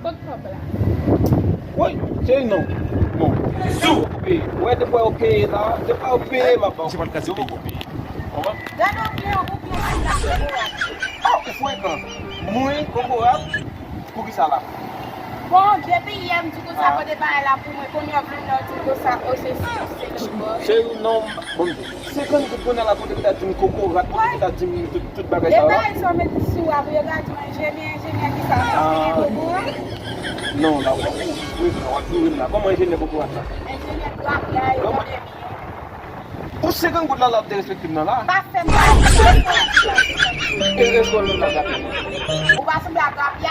Quanto cobra? Oi, sei não. Não. Ouais, depois eu payei lá, depois eu payei, ma bon. Você pode ficar sem pedir. Já não viu o que Ah, o que foi, cara? Muito, como é? Por que ça là? Bom, depuis hier, je dis que ça peut débarrer là pour moi. Quand il y a plus de ça, Sei não, bom. Você quando que põe ela quando tá de coco, rato, tá de tudo bagagem lá. lá. Et là, ils sont mis dessus, après, il y a un ingénieur qui s'en Não, lá, oui, là. Como engenheiro coco rato? ingénieur graphique, Por que quando lá lá tem respectivo não lá? pas fait Ele escolhe lá lá. on va se mettre à graphique.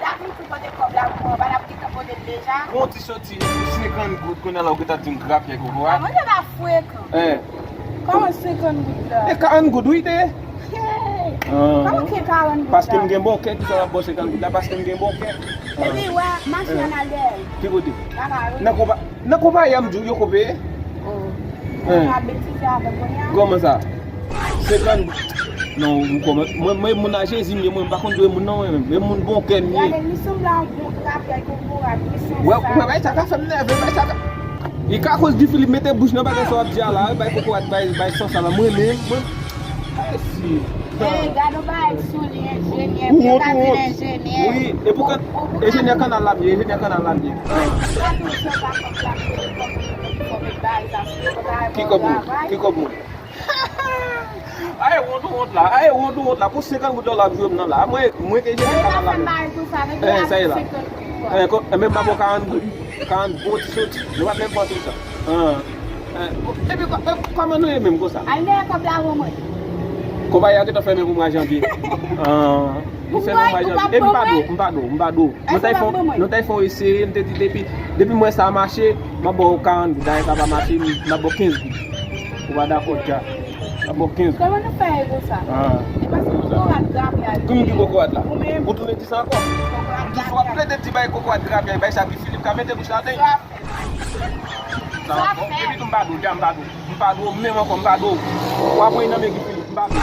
Là, il faut pas de problème, on va la petite capote déjà. Bom, te sorti, 50 gouttes quando ela tá de grappe coco Ah, rato. moi, je la fouette. Comment 50 gouttes là? É 40 gouttes, oui, t'es? Comment que 40 gouttes? Parce que eu tenho bom quer que ela bosse 50 gouttes, parce que eu tenho bom quer. Et puis, ouais, machine à l'air. Que vous dites? Là, Na koba yam ju yo kobe? on a bêtise avec moi. Comment ça? 50 non, moi mon âge est moi par contre moi non mais mon bon quer Il y a ni. des missions là, on graphique pour Ouais, vai ça fait nerve, vai ça. E ka cause de Philippe mettre bouche dans bagage so dia là, vai coco vai sans ça là moi même. Si. Eh, gado ba sous l'ingénieur, l'ingénieur. Oui, et pourquoi ingénieur canal là, ingénieur canal là. Qui comme Ai won't lá, por $50 jogo não lá. Moi que ingénieur canal lá. Ça y est là. Même pas 40 gouttes sauté. Je vois même pas tout ça. Et puis comment nous même comme ça? Ai nem comme là au moins. Ko ba ya que tu fais même mois janvier. Você não vai janvier. E mbado. Não tá fon esse depuis moi ça a marché, ma bo 40, daí ça va marcher, ma bo 15. On va d'accord já. Ma bo 15. Comment nous faire ça? Parce que on a graphique. Como que coco là? Vous tournez dit ça encore? Tu vois plein de petits bails coco grave, il va ça Philippe ka mettre bouche là dedans. Ça va. Et puis mbado, même encore mbado. Wa boy na me Philippe mbado.